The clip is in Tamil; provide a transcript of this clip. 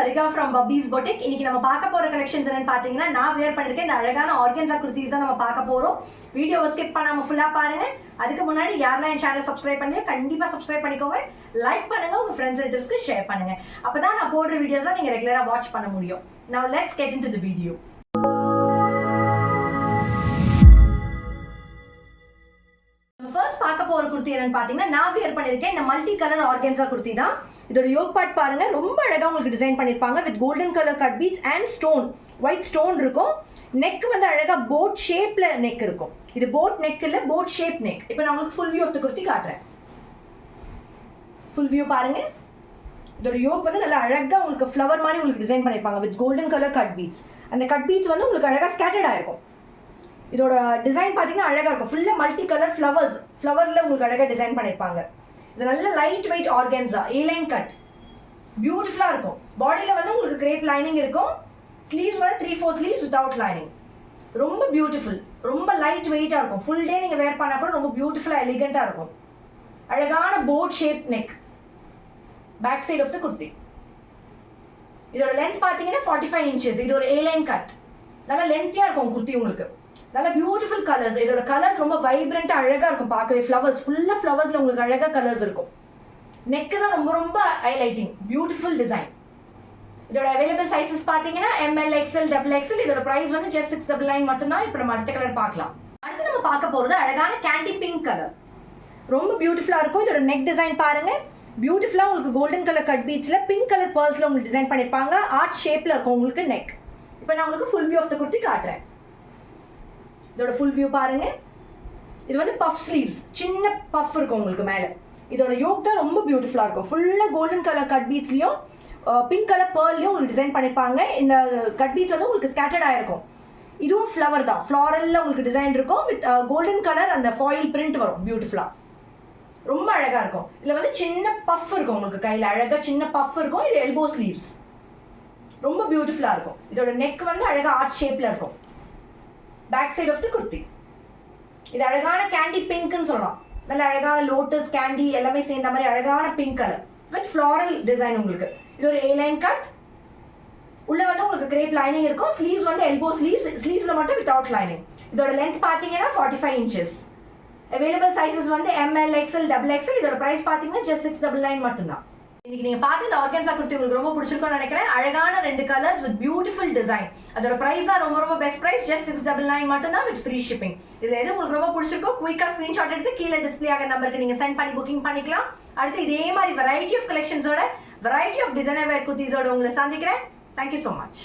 Sarika from Bubby's Boutique. இன்னைக்கு நம்ம பார்க்க போற கலெக்ஷன்ஸ் என்னன்னு பாத்தீங்கன்னா நான் வேர் பண்ணிருக்கேன் இந்த அழகான ஆர்கன்ஸா குர்தீஸ் தான் நம்ம பார்க்க போறோம். வீடியோவை ஸ்கிப் பண்ணாம ஃபுல்லா பாருங்க. அதுக்கு முன்னாடி யாரெல்லாம் என் சேனலை சப்ஸ்கிரைப் பண்ணி கண்டிப்பா சப்ஸ்கிரைப் பண்ணிக்கோங்க. லைக் பண்ணுங்க, உங்க ஃப்ரெண்ட்ஸ் ரிலேட்டிவ்ஸ்க்கு ஷேர் பண்ணுங்க. அப்பதான் நான் போடுற வீடியோஸ்லாம் நீங்க ரெகுலரா வாட்ச் பண்ண முடியும். Now let's get into the video. First பார்க்க போற குர்த்தி என்னன்னு பாத்தீங்கன்னா நான் வேர் பண்ணிருக்கேன் இந்த மல்டி கலர் ஆர்கன்ஸா குர்த்தி தான். இதோட யோக் பார்ட் பாருங்க, ரொம்ப அழகா உங்களுக்கு டிசைன் பண்ணிருப்பாங்க with golden colour cut beads and stone, white stone இருக்கும். நெக் வந்து அழகா போட் ஷேப்ல நெக் இருக்கும். இது போட் நெக் இல்ல, போட் ஷேப் நெக். இப்போ நான் உங்களுக்கு full view of the kurti காட்டுறேன். ஃபுல் வியூ பாருங்க. இதோட யோக் வந்து நல்லா அழகா உங்களுக்கு ஃப்ளவர் மாதிரி உங்களுக்கு டிசைன் பண்ணிருப்பாங்க with golden colour cut beads. அந்த கட் பீட்ஸ் வந்து உங்களுக்கு அழகா ஸ்கேட்டர்ட் ஆயிருக்கும். இதோட டிசைன் பார்த்தீங்கன்னா அழகாக இருக்கும். ஃபுல்லாக மல்டி கலர் ஃப்ளவரில் உங்களுக்கு அழகாக டிசைன் பண்ணியிருப்பாங்க. இது நல்ல light weight organza, airline cut, பியூட்டிஃபுல்லாக இருக்கும். பாடியில் வந்து உங்களுக்கு கிரேப் லைனிங் இருக்கும். ஸ்லீவ்ஸ் வந்து 3/4 ஸ்லீவ்ஸ் வித்தவுட் லைனிங். ரொம்ப பியூட்டிஃபுல், ரொம்ப லைட் வெயிட்டாக இருக்கும். ஃபுல் டே நீங்கள் வேர் பண்ணால் கூட ரொம்ப பியூட்டிஃபுல்லாக எலிகெண்ட்டாக இருக்கும். அழகான boat shape neck. Back side of the kurti. இதோட லென்த் பார்த்தீங்கன்னா 45 இன்ச்சஸ். இது ஒரு ஏலைன் கட். நல்லா லென்த்தியாக இருக்கும் குர்த்தி உங்களுக்கு. நல்ல பியூட்டிஃபுல் கலர்ஸ். இதோட கலர்ஸ் ரொம்ப வைப்ரண்டா அழகா இருக்கும் பார்க்கவே. ஃப்ளவர்ஸ் ஃபுல்லா ஃப்ளவர்ஸ்ல உங்களுக்கு அழகா கலர்ஸ் இருக்கும். நெக் தான் ரொம்ப ரொம்ப ஹைலைட்டிங். Beautiful design. இதோட அவைலபிள் சைஸஸ் பாத்தீங்கன்னா ML, XL, XXL. இதோட பிரைஸ் வந்து just 699 மட்டும் தான். இப்போ நம்ம அடுத்த கலர் பார்க்கலாம். அடுத்து நம்ம பார்க்க போறது அழகான கேண்டி பிங்க் கலர். ரொம்ப பியூட்டிஃபுல்லா இருக்கும். இதோட நெக் டிசைன் பாருங்க, பியூட்டிஃபுல்லா உங்களுக்கு கோல்டன் கலர் கட் பீட்ஸ்ல பிங்க் கலர் பேர்ல்ஸ்ல உங்களுக்கு டிசைன் பண்ணிருப்பாங்க. ஆர்ட் ஷேப்ல இருக்கும் உங்களுக்கு நெக். இப்போ நான் உங்களுக்கு full view of the kurti காட்டுறேன். இதோட ஃபுல் வியூ பாருங்க. இது வந்து பஃப் ஸ்லீவ்ஸ், சின்ன பஃப் இருக்கும் உங்களுக்கு மேலே. இதோட யோக் தான் ரொம்ப பியூட்டிஃபுல்லாக இருக்கும். ஃபுல்லாக கோல்டன் கலர் கட் பீட்ஸ்லையும் பிங்க் கலர் பேர்லையும் உங்களுக்கு டிசைன் பண்ணியிருப்பாங்க. இந்த கட் பீட்ஸ் வந்து உங்களுக்கு ஸ்கேட்டர்ட் ஆகிருக்கும். இதுவும் ஃப்ளவர் தான், ஃப்ளாரலில் உங்களுக்கு டிசைன் இருக்கும் வித் கோல்டன் கலர் அந்த ஃபாயில் பிரிண்ட் வரும் பியூட்டிஃபுல்லாக. ரொம்ப அழகாக இருக்கும். இதில் வந்து சின்ன பஃப் இருக்கும் உங்களுக்கு கையில், அழகாக சின்ன பஃப் இருக்கும். இது எல்போ ஸ்லீவ்ஸ். ரொம்ப பியூட்டிஃபுல்லாக இருக்கும். இதோட நெக் வந்து அழகாக ஆர்ட் ஷேப்பில் இருக்கும். Back side of the kurti. இது அழகான கேண்டி பிங்க்னு சொல்லலாம். நல்ல அழகான லோட்டஸ் கேண்டி எல்லாமே சேர்ந்த மாதிரி அழகான pink colour with floral design உங்களுக்கு. இது ஒரு ஏலைன் கட். உள்ள வந்து உங்களுக்கு கிரேப் லைனிங் இருக்கும். ஸ்லீவ்ஸ் வந்து எல்போ ஸ்லீவ்ஸ், ஸ்லீவ்ஸ்ல மட்டும் வித்அவுட் லைனிங். இதோட லென்த் பார்த்தீங்கன்னா 45 இன்ச்சஸ். அவைலபிள் சைஸஸ் வந்து ML, XL, XXL. இதோட பிரைஸ் பார்த்தீங்கன்னா just 699 மட்டும்தான். இன்னைக்கு நீங்க பார்த்து இந்த ஆர்கன்ஸா குர்த்தி உங்களுக்கு ரொம்ப பிடிச்சிருக்கும்னு நினைக்கிறேன். அழகான 2 கலர்ஸ் வித் பியூட்டிஃபுல் டிசைன். அதோட பிரைஸ் தான் ரொம்ப ரொம்ப பெஸ்ட் பிரைஸ், just 699 மட்டும் தான் வித் ஃப்ரீ ஷிப்பிங். இதுல எது உங்களுக்கு ரொம்ப பிடிச்சிருக்கோ குயிக்கா ஸ்கிரீன்ஷாட் எடுத்து கீழே டிஸ்ப்ளே ஆகிற நம்பருக்கு நீங்க சென்ட் பண்ணி புக்கிங் பண்ணிக்கலாம். அடுத்து இதே மாதிரி வெரைட்டி ஆஃப் கலெக்ஷன்ஸோட, வெரைட்டி ஆஃப் டிசைனர் வேர் குர்த்திஸோட உங்களை சந்திக்கிறேன். Thank you so much.